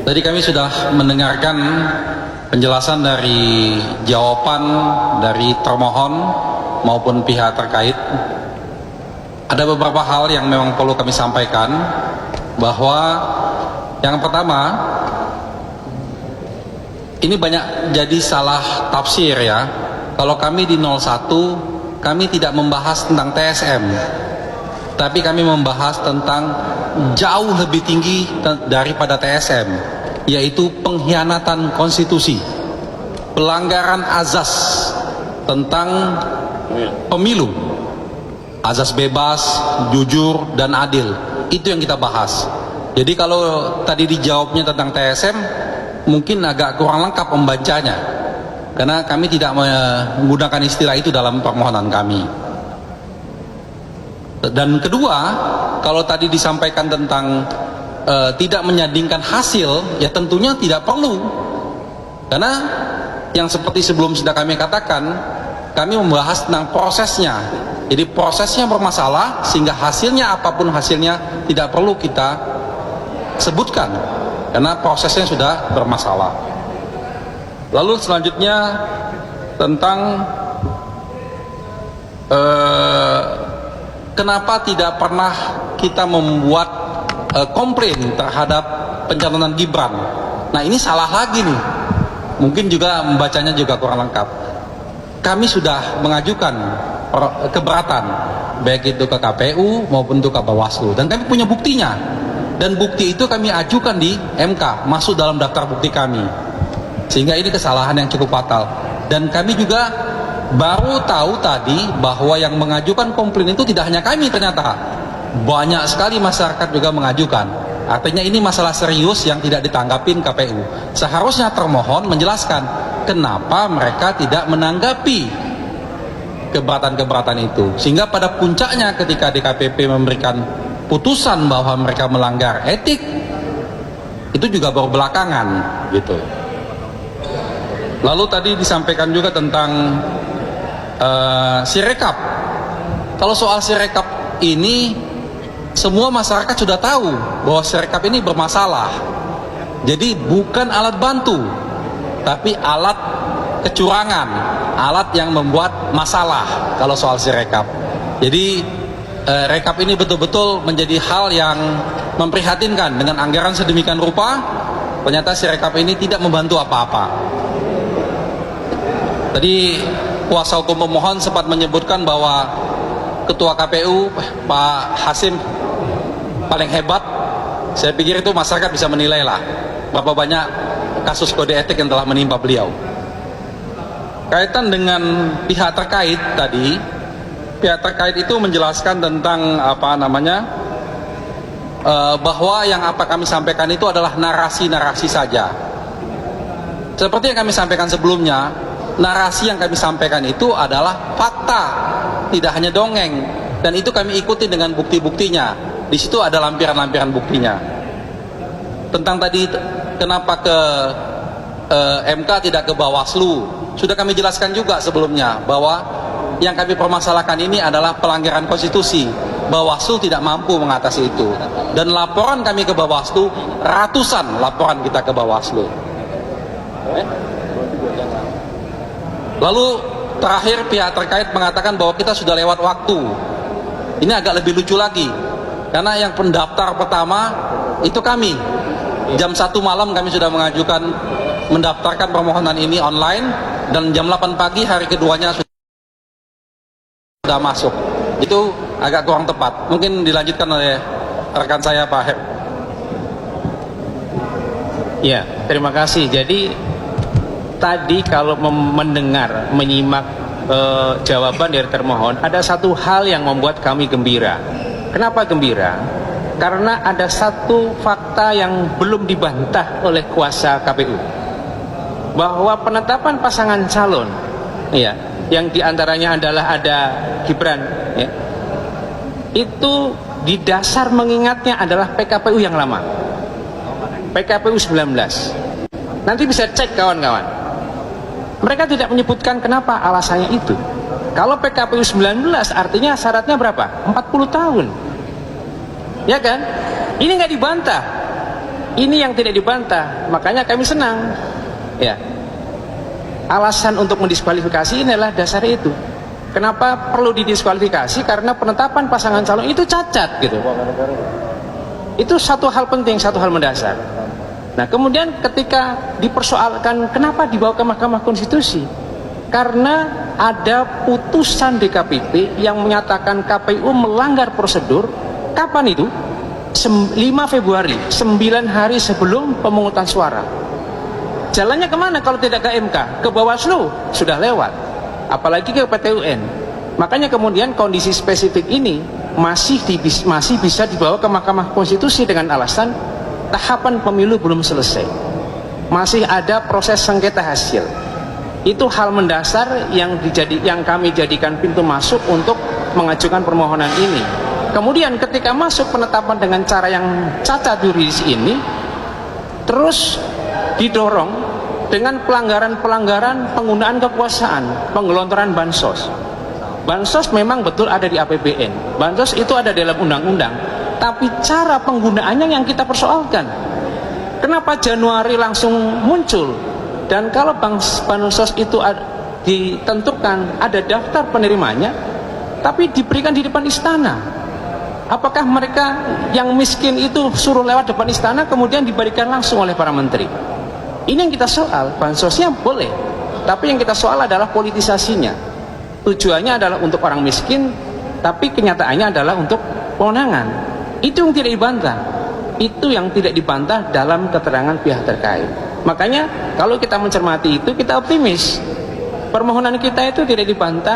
Tadi kami sudah mendengarkan penjelasan dari jawaban dari termohon maupun pihak terkait. Ada beberapa hal yang memang perlu kami sampaikan, bahwa yang pertama, ini banyak jadi salah tafsir ya. Kalau kami di 01, kami tidak membahas tentang TSM, tapi kami membahas tentang jauh lebih tinggi daripada TSM, yaitu pengkhianatan konstitusi, pelanggaran azas tentang pemilu, azas bebas, jujur, dan adil. Itu yang kita bahas. Jadi kalau tadi dijawabnya tentang TSM, mungkin agak kurang lengkap membacanya, karena kami tidak menggunakan istilah itu dalam permohonan kami. Dan kedua, kalau tadi disampaikan tentang tidak menyandingkan hasil, ya tentunya tidak perlu, karena yang seperti sebelum sudah kami katakan, kami membahas tentang prosesnya. Jadi prosesnya bermasalah, sehingga hasilnya apapun hasilnya tidak perlu kita sebutkan, karena prosesnya sudah bermasalah. Lalu selanjutnya tentang kenapa tidak pernah kita membuat komplain terhadap pencalonan Gibran. Nah, ini salah lagi nih, mungkin juga membacanya juga kurang lengkap. Kami sudah mengajukan keberatan, baik itu ke KPU maupun itu ke Bawaslu, dan kami punya buktinya, dan bukti itu kami ajukan di MK, masuk dalam daftar bukti kami, sehingga ini kesalahan yang cukup fatal. Dan kami juga baru tahu tadi bahwa yang mengajukan komplain itu tidak hanya kami, ternyata banyak sekali masyarakat juga mengajukan. Artinya ini masalah serius yang tidak ditanggapin KPU. Seharusnya termohon menjelaskan kenapa mereka tidak menanggapi keberatan-keberatan itu, sehingga pada puncaknya ketika DKPP memberikan putusan bahwa mereka melanggar etik, itu juga baru belakangan gitu. Lalu tadi disampaikan juga tentang Sirekap. Kalau soal Sirekap ini, semua masyarakat sudah tahu bahwa Sirekap ini bermasalah. Jadi bukan alat bantu, tapi alat kecurangan, alat yang membuat masalah kalau soal Sirekap. Jadi rekap ini betul-betul menjadi hal yang memprihatinkan. Dengan anggaran sedemikian rupa, ternyata Sirekap ini tidak membantu apa-apa. Tadi kuasa hukum pemohon sempat menyebutkan bahwa Ketua KPU Pak Hasim paling hebat. Saya pikir itu masyarakat bisa menilai lah berapa banyak kasus kode etik yang telah menimpa beliau. Kaitan dengan pihak terkait tadi, pihak terkait itu menjelaskan tentang bahwa yang apa kami sampaikan itu adalah narasi-narasi saja. Seperti yang kami sampaikan sebelumnya, narasi yang kami sampaikan itu adalah fakta, tidak hanya dongeng, dan itu kami ikuti dengan bukti-buktinya. Di situ ada lampiran-lampiran buktinya. Tentang tadi kenapa ke MK tidak ke Bawaslu, sudah kami jelaskan juga sebelumnya bahwa yang kami permasalahkan ini adalah pelanggaran konstitusi. Bawaslu tidak mampu mengatasi itu, dan laporan kami ke Bawaslu, ratusan laporan kita ke Bawaslu. Lalu terakhir pihak terkait mengatakan bahwa kita sudah lewat waktu. Ini agak lebih lucu lagi, karena yang pendaftar pertama itu kami. Jam 1 malam kami sudah mengajukan mendaftarkan permohonan ini online, dan jam 8 pagi hari keduanya sudah masuk. Itu agak kurang tepat. Mungkin dilanjutkan oleh rekan saya Pak Her. Ya, terima kasih. Jadi tadi kalau menyimak jawaban dari termohon, ada satu hal yang membuat kami gembira. Kenapa gembira? Karena ada satu fakta yang belum dibantah oleh kuasa KPU, bahwa penetapan pasangan calon, ya, yang diantaranya adalah ada Gibran, ya, itu di dasar mengingatnya adalah PKPU yang lama, PKPU 19. Nanti bisa cek kawan-kawan. Mereka tidak menyebutkan kenapa alasannya itu. Kalau PKPU 19 artinya syaratnya berapa? 40 tahun. Ya kan? Ini nggak dibantah. Ini yang tidak dibantah, makanya kami senang. Ya, alasan untuk mendiskualifikasi ini adalah dasar itu. Kenapa perlu didiskualifikasi? Karena penetapan pasangan calon itu cacat gitu. Itu satu hal penting, satu hal mendasar. Nah, kemudian ketika dipersoalkan kenapa dibawa ke Mahkamah Konstitusi? Karena ada putusan DKPP yang menyatakan KPU melanggar prosedur. Kapan itu? 5 Februari, 9 hari sebelum pemungutan suara. Jalannya kemana kalau tidak ke MK? Ke Bawaslu sudah lewat, apalagi ke PT UN. Makanya kemudian kondisi spesifik ini masih bisa dibawa ke Mahkamah Konstitusi dengan alasan tahapan pemilu belum selesai, masih ada proses sengketa hasil. Itu hal mendasar yang kami jadikan pintu masuk untuk mengajukan permohonan ini. Kemudian ketika masuk penetapan dengan cara yang cacat yuridis ini, terus didorong dengan pelanggaran-pelanggaran penggunaan kekuasaan, penggelontoran bansos. Bansos memang betul ada di APBN, bansos itu ada dalam undang-undang, tapi cara penggunaannya yang kita persoalkan. Kenapa Januari langsung muncul? Dan kalau bansos itu ditentukan ada daftar penerimanya, tapi diberikan di depan istana. Apakah mereka yang miskin itu suruh lewat depan istana kemudian diberikan langsung oleh para menteri? Ini yang kita soal. Bansosnya boleh, tapi yang kita soal adalah politisasinya. Tujuannya adalah untuk orang miskin, tapi kenyataannya adalah untuk kewenangan. Itu yang tidak dibantah. Itu yang tidak dibantah dalam keterangan pihak terkait. Makanya kalau kita mencermati itu, kita optimis. Permohonan kita itu tidak dibantah